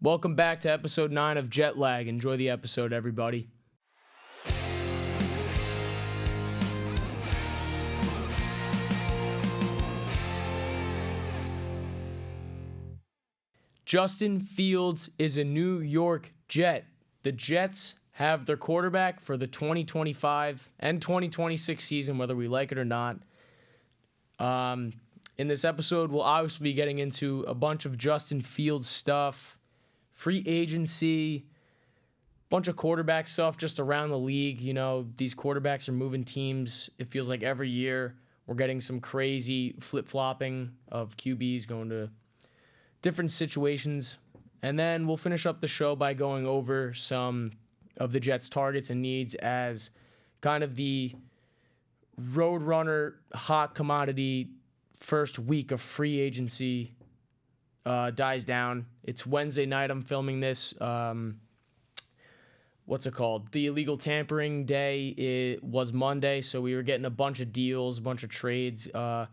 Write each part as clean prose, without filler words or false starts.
Welcome back to episode 9 of Jet Lag. Enjoy the episode, everybody. Justin Fields is a New York Jet. The Jets have their quarterback for the 2025 and 2026 season, whether we like it or not. In this episode, we'll obviously be getting into a bunch of Justin Fields stuff, free agency, bunch of quarterback stuff just around the league. You know, these quarterbacks are moving teams. It feels like every year we're getting some crazy flip-flopping of QBs going to different situations. And then we'll finish up the show by going over some of the Jets' targets and needs as kind of the roadrunner hot commodity first week of free agency dies down. It's Wednesday night. I'm filming this. What's it called? The illegal tampering day was Monday, so we were getting a bunch of deals, a bunch of trades. We're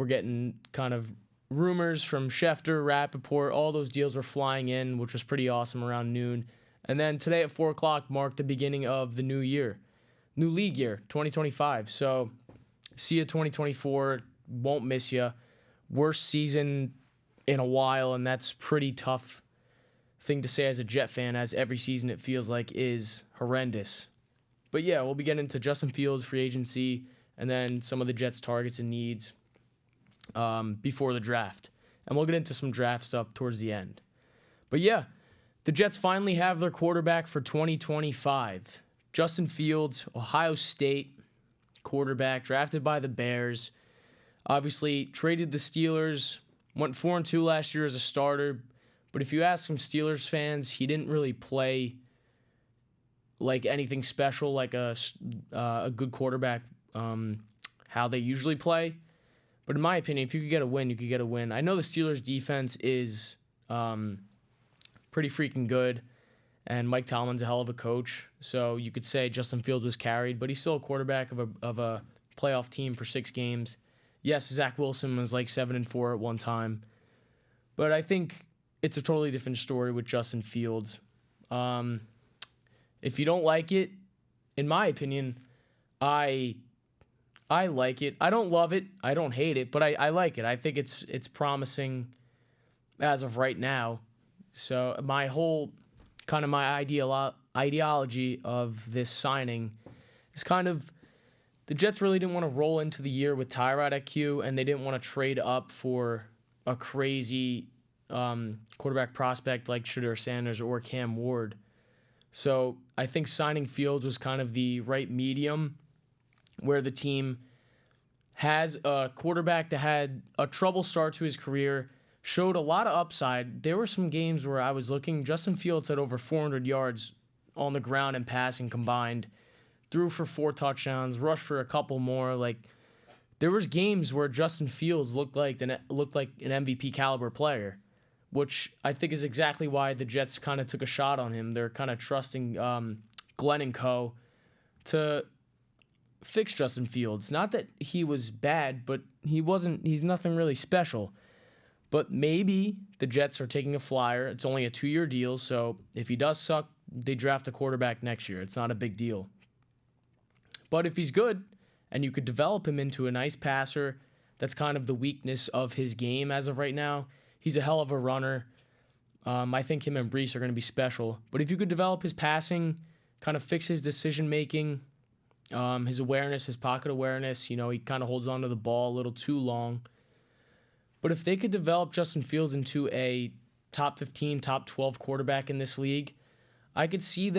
getting kind of rumors from Schefter, Rappaport. All those deals were flying in, which was pretty awesome around noon. And then today at 4 o'clock marked the beginning of the new year, new league year, 2025. So see you 2024. Won't miss you. Worst season in a while, and that's pretty tough thing to say as a Jet fan, as every season it feels like is horrendous. But yeah, we'll be getting into Justin Fields, free agency, and then some of the Jets' targets and needs before the draft. And we'll get into some draft stuff towards the end. But yeah, the Jets finally have their quarterback for 2025. Justin Fields, Ohio State quarterback, drafted by the Bears. Obviously, traded the Steelers, went 4-2 last year as a starter. But if you ask some Steelers fans, he didn't really play like anything special, like a good quarterback, how they usually play. But in my opinion, if you could get a win, you could get a win. I know the Steelers' defense is pretty freaking good, and Mike Tomlin's a hell of a coach. So you could say Justin Fields was carried, but he's still a quarterback of a playoff team for 6 games. Yes, Zach Wilson was like 7-4 at one time, but I think it's a totally different story with Justin Fields. If you don't like it, in my opinion, I like it. I don't love it. I don't hate it, but I like it. I think it's promising as of right now. So my whole kind of my ideology of this signing is kind of the Jets really didn't want to roll into the year with Tyrod at Q, and they didn't want to trade up for a crazy quarterback prospect like Shedeur Sanders or Cam Ward. So I think signing Fields was kind of the right medium where the team has a quarterback that had a trouble start to his career, showed a lot of upside. There were some games where I was looking, Justin Fields had over 400 yards on the ground and passing combined, threw for 4 touchdowns, rushed for a couple more. Like, there was games where Justin Fields looked like an MVP caliber player, which I think is exactly why the Jets kind of took a shot on him. They're kind of trusting Glenn and co. to fix Justin Fields. Not that he was bad, but he's nothing really special. But maybe the Jets are taking a flyer. It's only a 2-year deal, so if he does suck, they draft a quarterback next year. It's not a big deal. But if he's good, and you could develop him into a nice passer, that's kind of the weakness of his game as of right now. He's a hell of a runner. I think him and Brees are going to be special. But if you could develop his passing, kind of fix his decision-making, his awareness, his pocket awareness, you know, he kind of holds onto the ball a little too long. But if they could develop Justin Fields into a top 15, top 12 quarterback in this league, I could see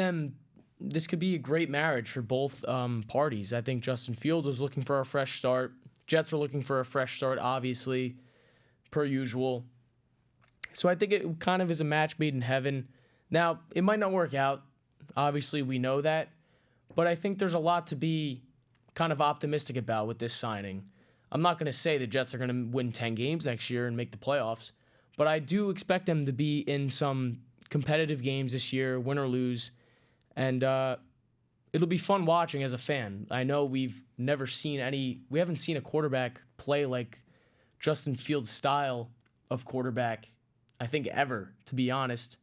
this could be a great marriage for both parties. I think Justin Fields was looking for a fresh start. Jets are looking for a fresh start, obviously, per usual. So I think it kind of is a match made in heaven. Now, it might not work out. Obviously, we know that. But I think there's a lot to be kind of optimistic about with this signing. I'm not going to say the Jets are going to win 10 games next year and make the playoffs, but I do expect them to be in some competitive games this year, win or lose, and it'll be fun watching as a fan. I know we haven't seen a quarterback play like Justin Fields' style of quarterback, I think, ever, to be honest.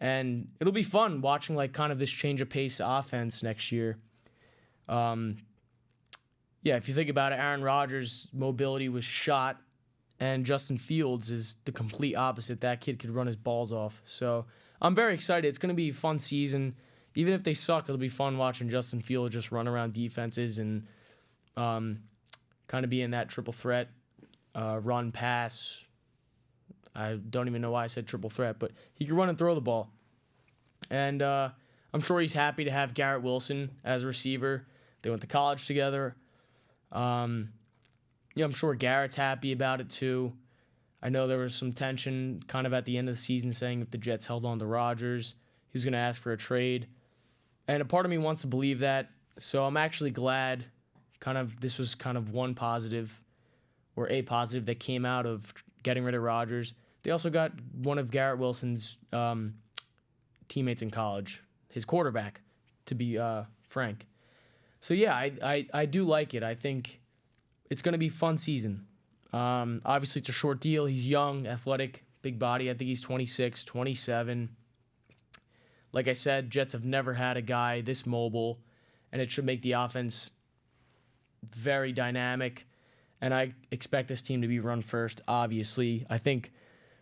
And it'll be fun watching like kind of this change of pace offense next year. Yeah, if you think about it, Aaron Rodgers' mobility was shot, and Justin Fields is the complete opposite. That kid could run his balls off. So I'm very excited. It's going to be a fun season. Even if they suck, it'll be fun watching Justin Fields just run around defenses and kind of be in that triple threat, run, pass. I don't even know why I said triple threat, but he can run and throw the ball. And I'm sure he's happy to have Garrett Wilson as a receiver. They went to college together. Yeah, I'm sure Garrett's happy about it too. I know there was some tension kind of at the end of the season saying if the Jets held on to Rodgers, he was going to ask for a trade. And a part of me wants to believe that. So I'm actually glad this was kind of one positive or a positive that came out of getting rid of Rodgers. They also got one of Garrett Wilson's teammates in college, his quarterback, to be frank. So yeah, I do like it. I think it's going to be a fun season. Obviously, it's a short deal. He's young, athletic, big body. I think he's 26, 27. Like I said, Jets have never had a guy this mobile, and it should make the offense very dynamic. And I expect this team to be run first, obviously. I think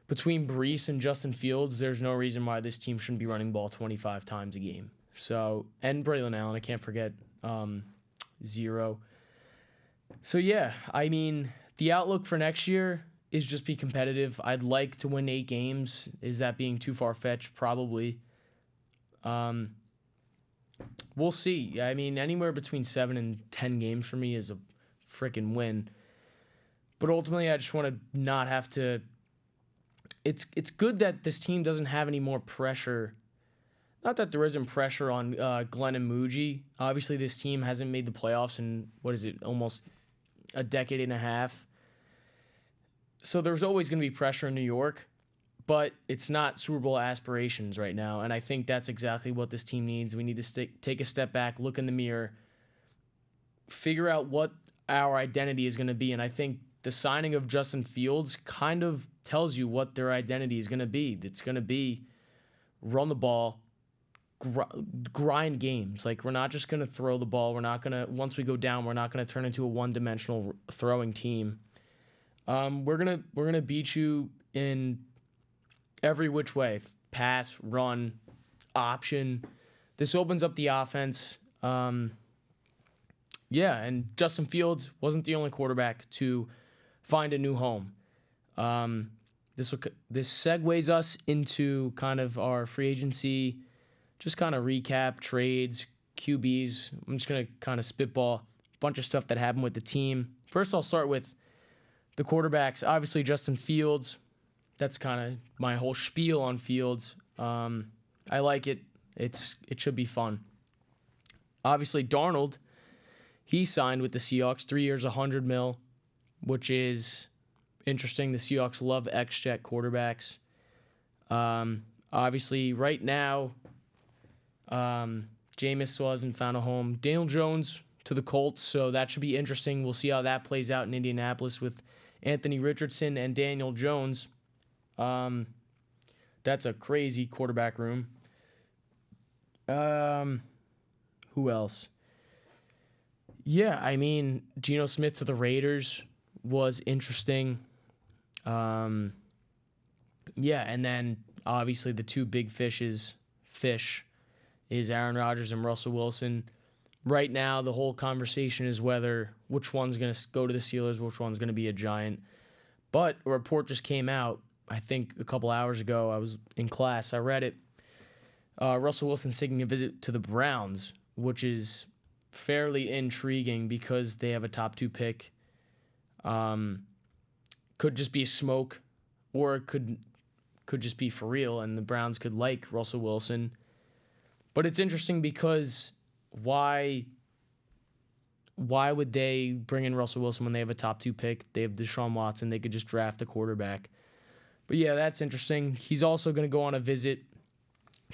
between Breece and Justin Fields, there's no reason why this team shouldn't be running the ball 25 times a game. So, and Braylon Allen, I can't forget, 0. So, yeah, I mean, the outlook for next year is just be competitive. I'd like to win 8 games. Is that being too far-fetched? Probably. We'll see. I mean, anywhere between 7 and 10 games for me is a freaking win. But ultimately, I just want to not have to... It's good that this team doesn't have any more pressure. Not that there isn't pressure on Glenn and Muji. Obviously, this team hasn't made the playoffs in, almost a decade and a half. So there's always going to be pressure in New York, but it's not Super Bowl aspirations right now, and I think that's exactly what this team needs. We need to take a step back, look in the mirror, figure out what our identity is going to be, and I think the signing of Justin Fields kind of tells you what their identity is going to be. It's going to be run the ball, grind games. Like, we're not just going to throw the ball. We're not going to, once we go down, we're not going to turn into a one-dimensional throwing team. We're gonna beat you in every which way. Pass, run, option. This opens up the offense. Yeah, and Justin Fields wasn't the only quarterback to find a new home. This segues us into kind of our free agency, just kind of recap, trades, QBs. I'm just going to kind of spitball a bunch of stuff that happened with the team. First, I'll start with the quarterbacks. Obviously, Justin Fields. That's kind of my whole spiel on Fields. I like it. It should be fun. Obviously, Darnold, he signed with the Seahawks, 3 years, $100 million, which is interesting. The Seahawks love ex-Jet quarterbacks. Obviously, right now, Jameis still hasn't found a home. Daniel Jones to the Colts, so that should be interesting. We'll see how that plays out in Indianapolis with Anthony Richardson and Daniel Jones. That's a crazy quarterback room. Who else? Yeah, I mean, Geno Smith to the Raiders was interesting. Yeah, and then obviously the two big fish is Aaron Rodgers and Russell Wilson. Right now, the whole conversation is which one's going to go to the Steelers, which one's going to be a Giant. But a report just came out, I think a couple hours ago. I was in class. I read it. Russell Wilson's taking a visit to the Browns, which is fairly intriguing because they have a top 2 pick. Could just be a smoke, or it could just be for real, and the Browns could like Russell Wilson. But it's interesting because why would they bring in Russell Wilson when they have a top 2 pick? They have Deshaun Watson. They could just draft a quarterback. But yeah, that's interesting. He's also going to go on a visit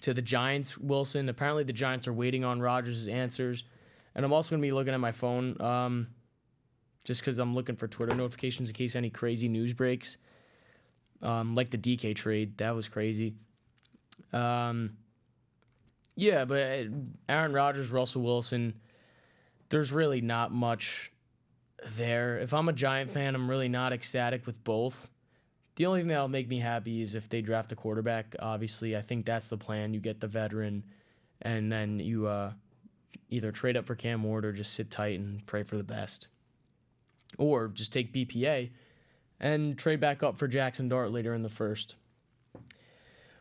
to the Giants, Wilson. Apparently the Giants are waiting on Rodgers' answers. And I'm also going to be looking at my phone just because I'm looking for Twitter notifications in case any crazy news breaks. Like the DK trade. That was crazy. Yeah, but Aaron Rodgers, Russell Wilson, there's really not much there. If I'm a Giant fan, I'm really not ecstatic with both. The only thing that'll make me happy is if they draft a quarterback. Obviously, I think that's the plan. You get the veteran, and then you either trade up for Cam Ward or just sit tight and pray for the best. Or just take BPA and trade back up for Jackson Dart later in the first.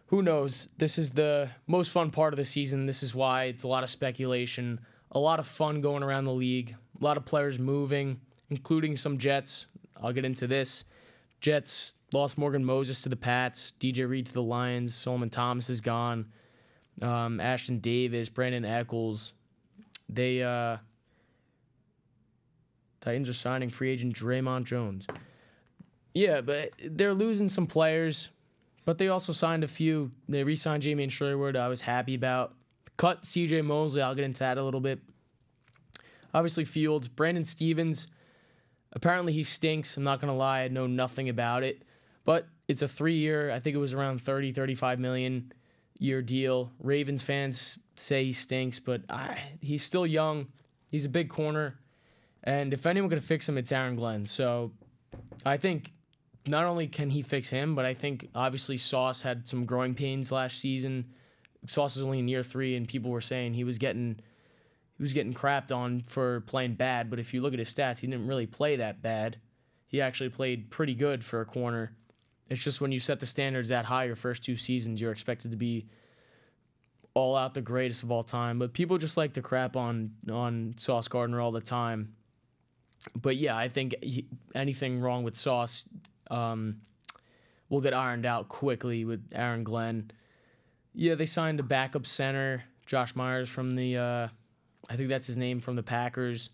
Who knows? This is the most fun part of the season. This is why it's a lot of speculation, a lot of fun going around the league, a lot of players moving, including some Jets. I'll get into this. Jets lost Morgan Moses to the Pats, DJ Reed to the Lions, Solomon Thomas is gone, Ashton Davis, Brandon Eccles. Titans are signing free agent Draymond Jones. Yeah, but they're losing some players, but they also signed a few. They re-signed Jamie Sherwood, I was happy about. Cut CJ Mosley, I'll get into that a little bit. Obviously Fields, Brandon Stevens, apparently he stinks. I'm not going to lie, I know nothing about it. But it's a 3-year, I think it was around 30, 35 million year deal. Ravens fans say he stinks, but he's still young. He's a big corner. And if anyone can fix him, it's Aaron Glenn. So I think not only can he fix him, but I think obviously Sauce had some growing pains last season. Sauce is only in year 3, and people were saying he was getting crapped on for playing bad. But if you look at his stats, he didn't really play that bad. He actually played pretty good for a corner. It's just when you set the standards that high your first 2 seasons, you're expected to be all out the greatest of all time. But people just like to crap on Sauce Gardner all the time. But yeah, I think anything wrong with Sauce will get ironed out quickly with Aaron Glenn. Yeah, they signed a backup center, Josh Myers from the, I think that's his name, from the Packers.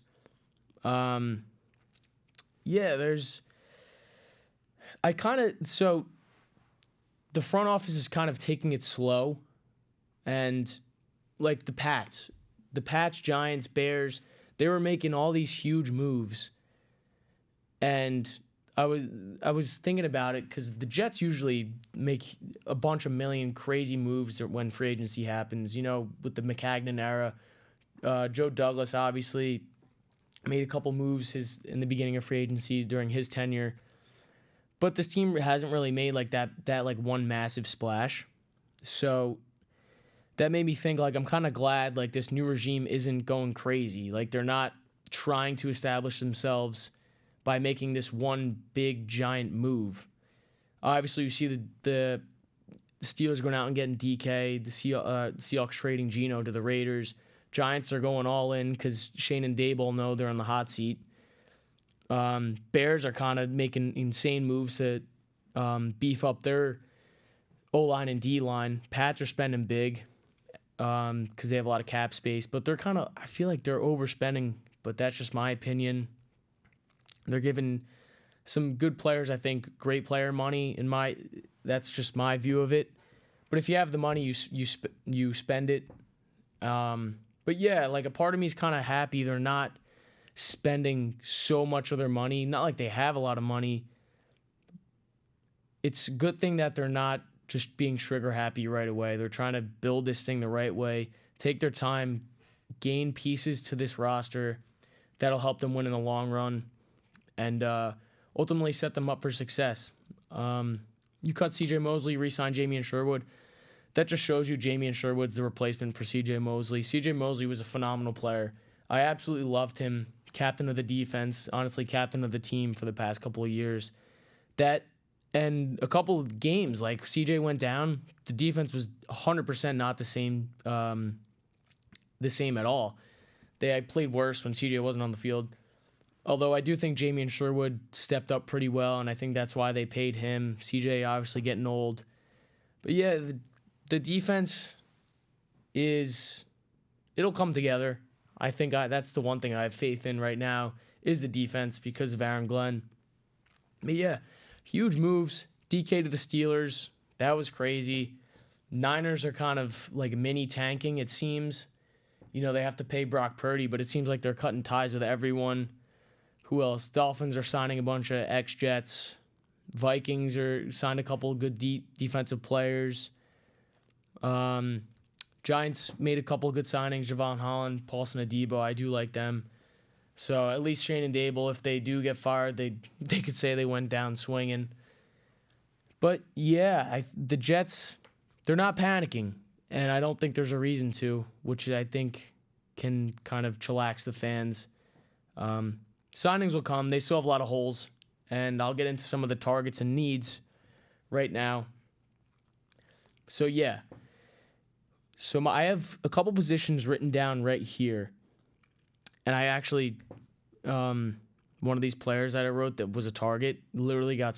So the front office is kind of taking it slow, and like the Pats, Giants, Bears, they were making all these huge moves, and I was thinking about it because the Jets usually make a bunch of million crazy moves when free agency happens. You know, with the Maccagnan era, Joe Douglas obviously made a couple moves in the beginning of free agency during his tenure, but this team hasn't really made like that like one massive splash. So that made me think, like, I'm kind of glad like this new regime isn't going crazy. Like, they're not trying to establish themselves by making this one big giant move. Obviously, you see the Steelers going out and getting DK, the Seahawks trading Geno to the Raiders. Giants are going all in because Shane and Daboll know they're on the hot seat. Bears are kind of making insane moves to beef up their O-line and D-line. Pats are spending big because they have a lot of cap space, but I feel like they're overspending, but that's just my opinion. They're giving some good players, I think, great player money. That's just my view of it. But if you have the money, you spend it. But yeah, like a part of me is kind of happy they're not spending so much of their money. Not like they have a lot of money. It's a good thing that they're not just being trigger happy right away. They're trying to build this thing the right way, take their time, gain pieces to this roster that'll help them win in the long run, and ultimately set them up for success. You cut CJ Mosley, re-sign Jamie Sherwood. That just shows you Jamie Sherwood's the replacement for CJ Mosley. CJ Mosley was a phenomenal player. I absolutely loved him. Captain of the defense, honestly, captain of the team for the past couple of years. And a couple of games, like CJ went down, the defense was 100% not the same at all. They played worse when CJ wasn't on the field. Although I do think Jamie Sherwood stepped up pretty well, and I think that's why they paid him. CJ obviously getting old. But yeah, the defense it'll come together. I think that's the one thing I have faith in right now is the defense because of Aaron Glenn. But yeah, huge moves. DK to the Steelers. That was crazy. Niners are kind of like mini tanking, it seems. You know, they have to pay Brock Purdy, but it seems like they're cutting ties with everyone. Who else? Dolphins are signing a bunch of ex-Jets. Vikings are signed a couple of good defensive players. Giants made a couple of good signings. Javon Holland, Paulson Adebo. I do like them. So at least Shane and Dable, if they do get fired, they could say they went down swinging. But yeah, the Jets, they're not panicking, and I don't think there's a reason to, which I think can kind of chillax the fans. Signings will come. They still have a lot of holes, and I'll get into some of the targets and needs right now. So yeah. So I have a couple positions written down right here. And I actually, one of these players that I wrote that was a target literally got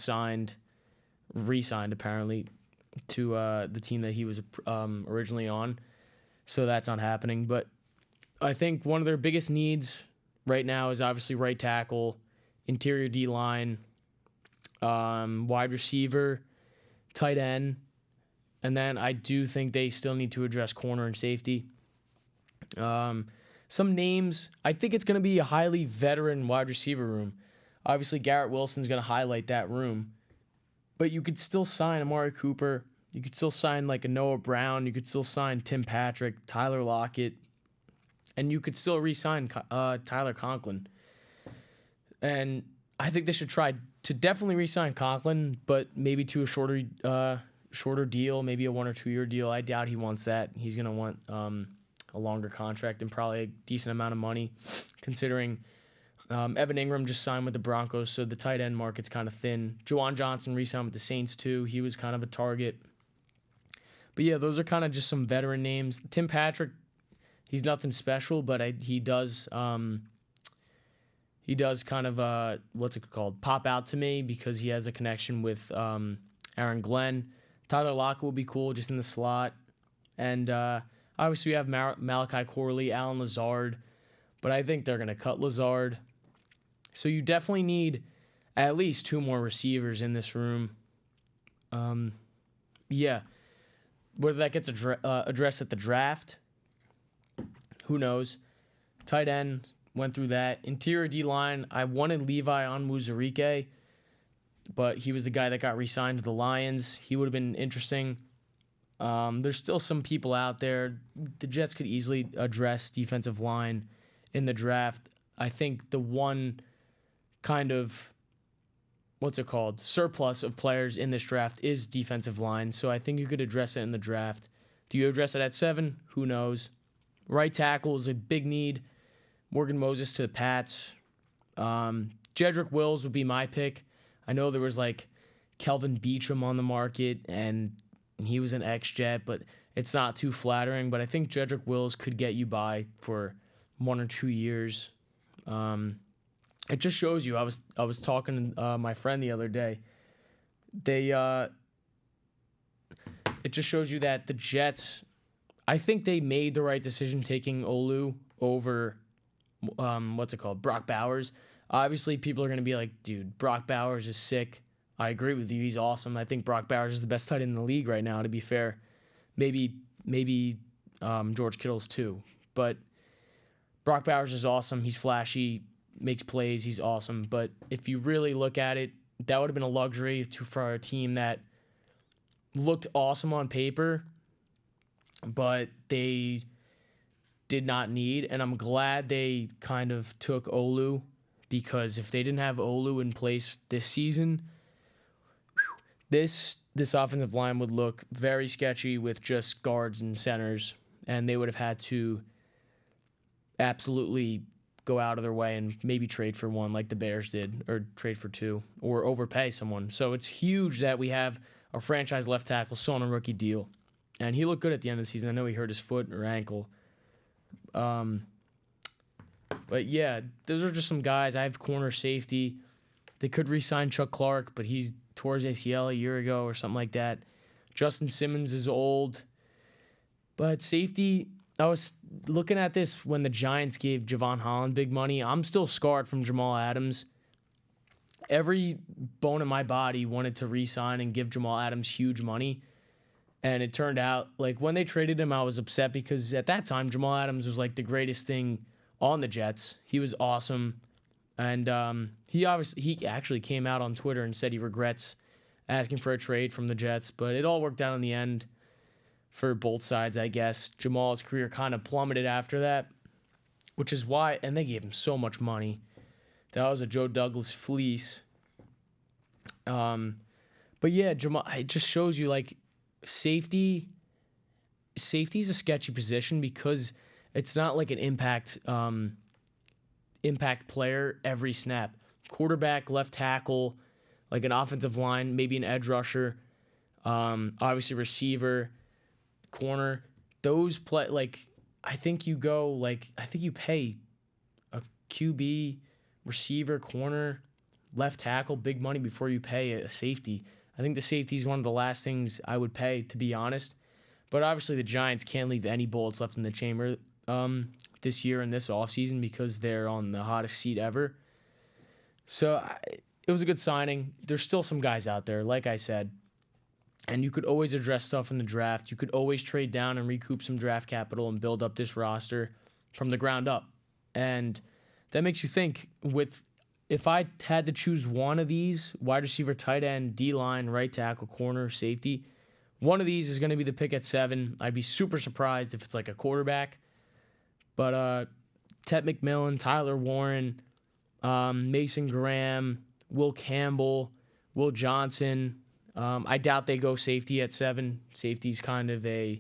re-signed apparently, to the team that he was originally on. So that's not happening. But I think one of their biggest needs right now is obviously right tackle, interior D-line, wide receiver, tight end. And then I do think they still need to address corner and safety. Some names, I think it's going to be a highly veteran wide receiver room. Obviously, Garrett Wilson's going to highlight that room. But you could still sign Amari Cooper. You could still sign like a Noah Brown. You could still sign Tim Patrick, Tyler Lockett. And you could still re-sign Tyler Conklin. And I think they should try to definitely re-sign Conklin, but maybe to a shorter deal, maybe a 1 or 2 year deal. I doubt he wants that. He's going to want a longer contract and probably a decent amount of money, considering Evan Ingram just signed with the Broncos, so the tight end market's kind of thin. Juwan Johnson re-signed with the Saints too. He was kind of a target. But yeah, those are kind of just some veteran names. Tim Patrick, he's nothing special, but he does kind of pop out to me because he has a connection with Aaron Glenn. Tyler Lockett will be cool just in the slot. And obviously we have Malachi Corley, Alan Lazard, but I think they're going to cut Lazard. So you definitely need at least 2 more receivers in this room. Yeah. Whether that gets addressed at the draft, who knows? Tight end, went through that. Interior D-line, I wanted Levi Onwuzurike, but he was the guy that got re-signed to the Lions. He would have been interesting. There's still some people out there. The Jets could easily address defensive line in the draft. I think the one kind of, surplus of players in this draft is defensive line. So I think you could address it in the draft. Do you address it at 7? Who knows? Right tackle is a big need. Morgan Moses to the Pats. Jedrick Wills would be my pick. I know there was like Kelvin Beachum on the market, and he was an ex-Jet, but it's not too flattering. But I think Jedrick Wills could get you by for 1 or 2 years. It just shows you. I was talking to my friend the other day. It just shows you that the Jets, I think they made the right decision taking Olu over Brock Bowers. Obviously, people are going to be like, dude, Brock Bowers is sick. I agree with you. He's awesome. I think Brock Bowers is the best tight end in the league right now, to be fair. Maybe George Kittle's too. But Brock Bowers is awesome. He's flashy, makes plays. He's awesome. But if you really look at it, that would have been a luxury for a team that looked awesome on paper, but they did not need. And I'm glad they kind of took Olu, because if they didn't have Olu in place this season, this offensive line would look very sketchy with just guards and centers, and they would have had to absolutely go out of their way and maybe trade for one like the Bears did, or trade for 2, or overpay someone. So it's huge that we have a franchise left tackle still on a rookie deal, and he looked good at the end of the season. I know he hurt his foot or ankle. But yeah, those are just some guys. I have corner safety. They could re-sign Chuck Clark, but he's tore his ACL a year ago or something like that. Justin Simmons is old. But safety, I was looking at this when the Giants gave Javon Holland big money. I'm still scarred from Jamal Adams. Every bone in my body wanted to re-sign and give Jamal Adams huge money. And it turned out, like, when they traded him, I was upset because at that time, Jamal Adams was like the greatest thing on the Jets. He was awesome. And he actually came out on Twitter and said he regrets asking for a trade from the Jets, but it all worked out in the end for both sides, I guess. Jamal's career kind of plummeted after that, which is why, and they gave him so much money. That was a Joe Douglas fleece. But yeah, Jamal, it just shows you like safety is a sketchy position because it's not like an impact player every snap. Quarterback, left tackle, like an offensive line, maybe an edge rusher, obviously receiver, corner. Those play like I think you pay a QB, receiver, corner, left tackle big money before you pay a safety. I think the safety is one of the last things I would pay, to be honest. But obviously the Giants can't leave any bullets left in the chamber this year and this offseason because they're on the hottest seat ever. So it was a good signing. There's still some guys out there, like I said. And you could always address stuff in the draft. You could always trade down and recoup some draft capital and build up this roster from the ground up. And that makes you think if I had to choose one of these, wide receiver, tight end, D-line, right tackle, corner, safety, one of these is going to be the pick at 7. I'd be super surprised if it's like a quarterback. But Ted McMillan, Tyler Warren, Mason Graham, Will Campbell, Will Johnson. I doubt they go safety at 7. Safety's kind of I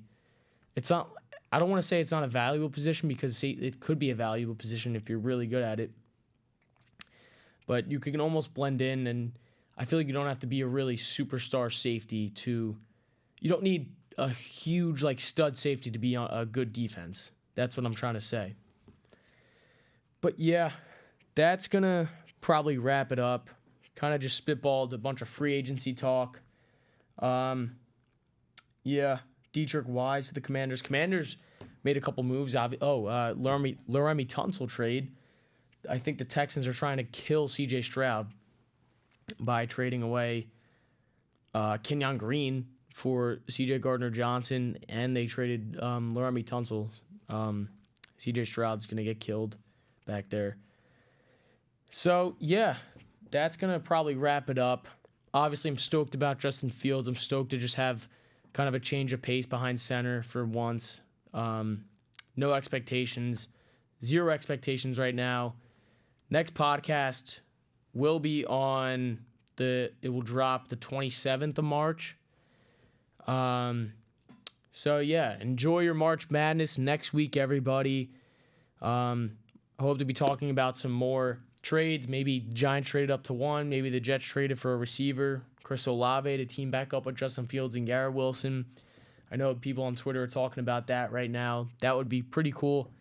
don't want to say it's not a valuable position because it could be a valuable position if you're really good at it. But you can almost blend in, and I feel like you don't have to be a really superstar safety you don't need a huge like stud safety to be on a good defense. That's what I'm trying to say. But yeah, that's going to probably wrap it up. Kind of just spitballed a bunch of free agency talk. Yeah, Dietrich Wise to the Commanders. Commanders made a couple moves. Laramie Tunsil trade. I think the Texans are trying to kill C.J. Stroud by trading away Kenyon Green for C.J. Gardner-Johnson, and they traded Laramie Tunsil. C.J. Stroud's going to get killed back there. So, yeah, that's going to probably wrap it up. Obviously, I'm stoked about Justin Fields. I'm stoked to just have kind of a change of pace behind center for once. No expectations. 0 expectations right now. Next podcast will be it will drop the 27th of March. So yeah, enjoy your March Madness next week, everybody. I hope to be talking about some more trades. Maybe Giants traded up to 1. Maybe the Jets traded for a receiver, Chris Olave, to team back up with Justin Fields and Garrett Wilson. I know people on Twitter are talking about that right now. That would be pretty cool.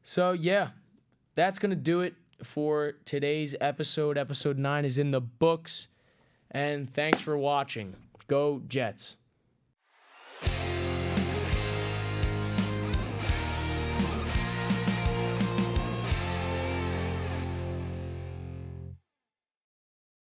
So yeah, that's going to do it for today's episode. Episode 9 is in the books. And thanks for watching. Go Jets.